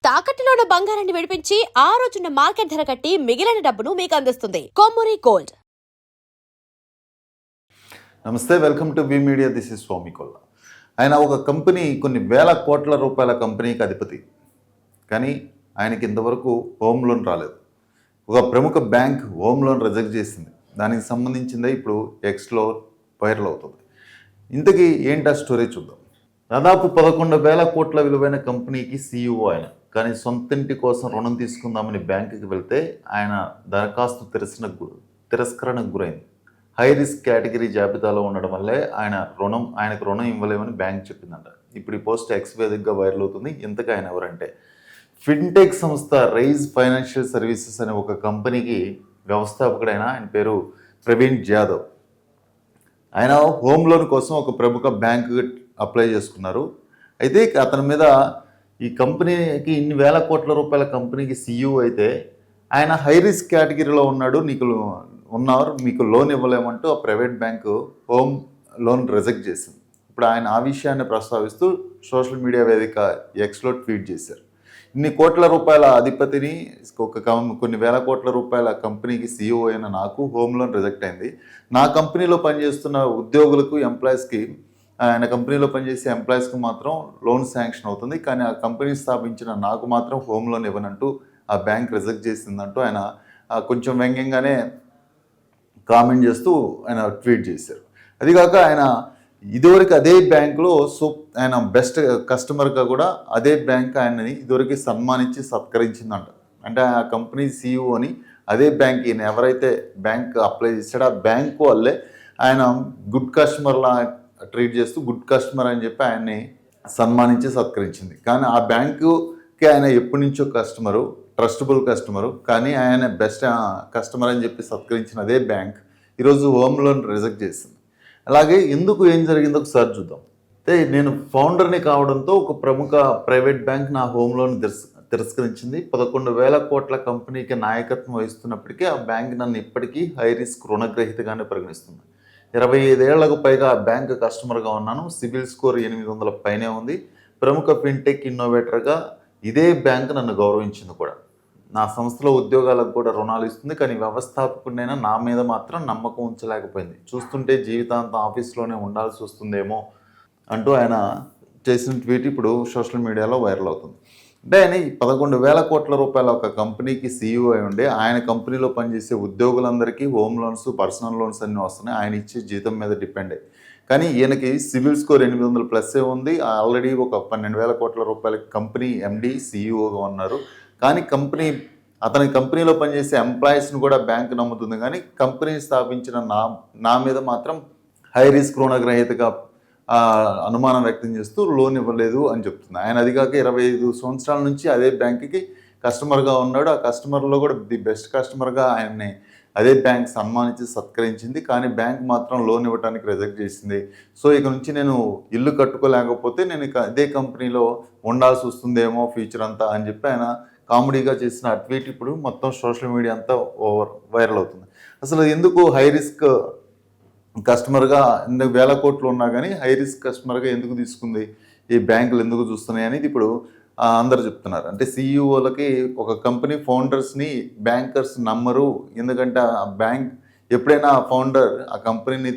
తాకట్టులో ఉన్న బంగారాన్ని విడిపించి ఆ రోజున్న మార్కెట్ ధర కట్టి మిగిలిన డబ్బును మీకు అందిస్తుంది కొమ్మూరి గోల్డ్. నమస్తే, welcome to V media. This is Swami Kolla. ఆయన ఒక కంపెనీ, కొన్ని వేల కోట్ల రూపాయల కంపెనీకి అధిపతి, కానీ ఆయనకి ఇంతవరకు హోమ్ లోన్ రాలేదు. ఒక ప్రముఖ బ్యాంక్ హోమ్ లోన్ రిజెక్ట్ చేసింది. దానికి సంబంధించిందే ఇప్పుడు ఎక్స్లో వైరల్ అవుతుంది. ఇంతకీ ఏంటి ఆ స్టోరీ చూద్దాం. దాదాపు 11,000 కోట్ల విలువైన కంపెనీకి సీఈఓ ఆయన. కానీ సొంతింటి కోసం రుణం తీసుకుందామని బ్యాంకుకి వెళ్తే ఆయన దరఖాస్తు తిరస్కరణకు గురైంది. హై రిస్క్ కేటగిరీ జాబితాలో ఉండడం వల్లే ఆయనకు రుణం ఇవ్వలేమని బ్యాంక్ చెప్పిందంట. ఇప్పుడు ఈ పోస్ట్ ఎక్స్ వేదికగా వైరల్ అవుతుంది. ఇంతకు ఆయన ఎవరంటే, ఫిన్టెక్ సంస్థ రైజ్ ఫైనాన్షియల్ సర్వీసెస్ అనే ఒక కంపెనీకి వ్యవస్థాపకుడైన ఆయన పేరు ప్రవీణ్ జాదవ్. ఆయన హోమ్ లోన్ కోసం ఒక ప్రముఖ బ్యాంకు అప్లై చేసుకున్నారు. అయితే అతని మీద ఈ కంపెనీకి ఇన్ని వేల కోట్ల రూపాయల కంపెనీకి సీఈఓ అయితే ఆయన హై రిస్క్ కేటగిరీలో ఉన్నాడు, మీకు లోన్ ఇవ్వలేమంటూ ఆ private bank home loan reject చేసింది. ఇప్పుడు ఆయన ఆ విషయాన్ని ప్రస్తావిస్తూ సోషల్ మీడియా వేదిక ఎక్స్లో ట్వీట్ చేశారు. ఇన్ని కోట్ల రూపాయల అధిపతిని, కొన్ని వేల కోట్ల రూపాయల కంపెనీకి సీఈఓ అయిన నాకు హోమ్ లోన్ రిజెక్ట్ అయింది. నా కంపెనీలో పనిచేస్తున్న ఉద్యోగులకు, ఎంప్లాయీస్కి, ఆయన కంపెనీలో పనిచేసే ఎంప్లాయీస్కి మాత్రం లోన్ శాంక్షన్ అవుతుంది, కానీ ఆ కంపెనీ స్థాపించిన నాకు మాత్రం హోమ్ లోన్ ఇవ్వనంటూ ఆ బ్యాంక్ రిజెక్ట్ చేసిందంటూ ఆయన కొంచెం వ్యంగ్యంగానే కామెంట్ చేస్తూ ఆయన ట్వీట్ చేశారు. అదిగాక ఆయన ఇదివరకు అదే బ్యాంకులో ఆయన బెస్ట్ కస్టమర్గా కూడా అదే బ్యాంక్ ఆయనని ఇదివరకు సన్మానించి సత్కరించిందంట. అంటే ఆ కంపెనీ సీఈఓని అదే బ్యాంక్, ఈయన ఎవరైతే బ్యాంక్ అప్లై చేశాడో ఆ బ్యాంకు వాళ్ళే ఆయన గుడ్ కస్టమర్లా ట్రీట్ చేస్తూ గుడ్ కస్టమర్ అని చెప్పి ఆయన్ని సన్మానించి సత్కరించింది. కానీ ఆ బ్యాంకుకి ఆయన ఎప్పటి నుంచో కస్టమరు, ట్రస్టబుల్ కస్టమరు, కానీ ఆయన బెస్ట్ కస్టమర్ అని చెప్పి సత్కరించిన అదే బ్యాంక్ ఈరోజు హోమ్ లోన్ రిజెక్ట్ చేసింది. అలాగే ఏం జరిగిందో ఒకసారి చూద్దాం. అయితే నేను ఫౌండర్ని కావడంతో ఒక ప్రముఖ ప్రైవేట్ బ్యాంక్ నా హోమ్ లోన్ తిరస్కరించింది. 11,000 కోట్ల కంపెనీకి నాయకత్వం వహిస్తున్నప్పటికీ ఆ బ్యాంక్ నన్ను ఇప్పటికీ హై రిస్క్ రుణగ్రహీతగానే పరిగణిస్తుంది. 25 ఏళ్లకు పైగా బ్యాంక్ కస్టమర్గా ఉన్నాను. సిబిల్ స్కోర్ 800 పైనే ఉంది. ప్రముఖ ఫిన్టెక్ ఇన్నోవేటర్గా ఇదే బ్యాంక్ నన్ను గౌరవించింది కూడా. నా సంస్థలో ఉద్యోగాలకు కూడా రుణాలు ఇస్తుంది, కానీ వ్యవస్థాపకుడినైనా నా మీద మాత్రం నమ్మకం ఉంచలేకపోయింది. చూస్తుంటే జీవితాంతం ఆఫీస్లోనే ఉండాల్సి వస్తుందేమో అంటూ ఆయన చేసిన ట్వీట్ ఇప్పుడు సోషల్ మీడియాలో వైరల్ అవుతుంది. అంటే ఆయన 11,000 కోట్ల రూపాయల ఒక కంపెనీకి సీఈఓ అయి ఉండే ఆయన కంపెనీలో పనిచేసే ఉద్యోగులందరికీ హోమ్ లోన్స్, పర్సనల్ లోన్స్ అన్నీ వస్తున్నాయి. ఆయన ఇచ్చే జీతం మీద డిపెండ్ అయ్యి. కానీ ఈయనకి సిబిల్ స్కోర్ 800+ ఉంది. ఆల్రెడీ ఒక 12,000 కోట్ల రూపాయల కంపెనీ ఎండి, సీఈఓగా ఉన్నారు. కానీ అతని కంపెనీలో పనిచేసే ఎంప్లాయీస్ని కూడా బ్యాంక్ నమ్ముతుంది, కానీ కంపెనీ స్థాపించిన నా మీద మాత్రం హై రిస్క్ రుణగ్రహీతగా అనుమానం వ్యక్తం చేస్తూ లోన్ ఇవ్వలేదు అని చెప్తుంది. ఆయన అదిగాక 25 సంవత్సరాల నుంచి అదే బ్యాంకుకి కస్టమర్గా ఉన్నాడు. ఆ కస్టమర్లో కూడా ది బెస్ట్ కస్టమర్గా ఆయన్ని అదే బ్యాంక్ సన్మానించి సత్కరించింది, కానీ బ్యాంక్ మాత్రం లోన్ ఇవ్వడానికి రిజెక్ట్ చేసింది. సో ఇక నుంచి నేను ఇల్లు కట్టుకోలేకపోతే నేను అదే కంపెనీలో ఉండాల్సి వస్తుందేమో ఫ్యూచర్ అంతా అని చెప్పి ఆయన కామెడీగా చేసిన ఆ ట్వీట్ ఇప్పుడు మొత్తం సోషల్ మీడియా అంతా వైరల్ అవుతుంది. అసలు ఎందుకు హై రిస్క్ కస్టమర్గా 8,000 కోట్లు ఉన్నా కానీ హై రిస్క్ కస్టమర్గా ఎందుకు తీసుకుంది, ఈ బ్యాంకులు ఎందుకు చూస్తున్నాయి అనేది ఇప్పుడు అందరు చెప్తున్నారు. అంటే సీఈఓలకి ఒక కంపెనీ ఫౌండర్స్ని బ్యాంకర్స్ నమ్మరు, ఎందుకంటే ఆ బ్యాంక్ ఎప్పుడైనా ఆ ఫౌండర్ ఆ కంపెనీని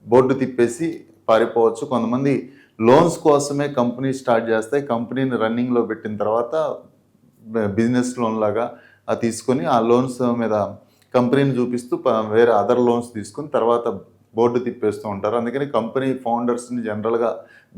బోర్డు తిప్పేసి పారిపోవచ్చు. కొంతమంది లోన్స్ కోసమే కంపెనీ స్టార్ట్ చేస్తే కంపెనీని రన్నింగ్లో పెట్టిన తర్వాత బిజినెస్ లోన్ లాగా తీసుకొని ఆ లోన్స్ మీద కంపెనీని చూపిస్తూ వేరే అదర్ లోన్స్ తీసుకుని తర్వాత బోర్డు తిప్పేస్తూ ఉంటారు. అందుకని కంపెనీ ఫౌండర్స్ని జనరల్గా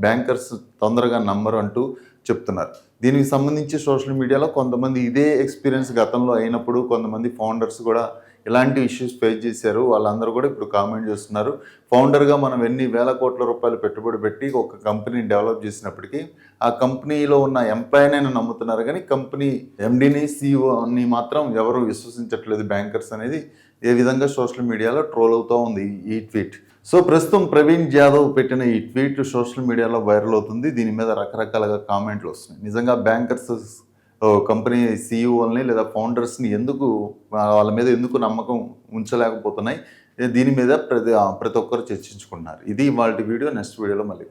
బ్యాంకర్స్ తొందరగా నమ్మరు అంటూ చెప్తున్నారు. దీనికి సంబంధించి సోషల్ మీడియాలో కొంతమంది ఇదే ఎక్స్పీరియన్స్ గతంలో అయినప్పుడు కొంతమంది ఫౌండర్స్ కూడా ఇలాంటి ఇష్యూస్ ఫేస్ చేశారు. వాళ్ళందరూ కూడా ఇప్పుడు కామెంట్ చేస్తున్నారు. ఫౌండర్గా మనం ఎన్ని వేల కోట్ల రూపాయలు పెట్టుబడి పెట్టి ఒక కంపెనీని డెవలప్ చేసినప్పటికీ ఆ కంపెనీలో ఉన్న ఎంప్లాయీనైనా నమ్ముతున్నారు, కానీ కంపెనీ ఎండీని, సీఈఓని మాత్రం ఎవరు విశ్వసించట్లేదు బ్యాంకర్స్ అనేది ఏ విధంగా సోషల్ మీడియాలో ట్రోల్ అవుతూ ఉంది ఈ ట్వీట్. సో ప్రస్తుతం ప్రవీణ్ జాదవ్ పెట్టిన ఈ ట్వీట్ సోషల్ మీడియాలో వైరల్ అవుతుంది. దీని మీద రకరకాలుగా కామెంట్లు వస్తున్నాయి. నిజంగా బ్యాంకర్స్ కంపెనీ సీఈఓల్ని లేదా ఫౌండర్స్ని వాళ్ళ మీద ఎందుకు నమ్మకం ఉంచలేకపోతున్నాయి, దీని మీద ప్రతి ఒక్కరు చర్చించుకుంటున్నారు. ఇది ఇవాళ వీడియో. నెక్స్ట్ వీడియోలో మళ్ళీ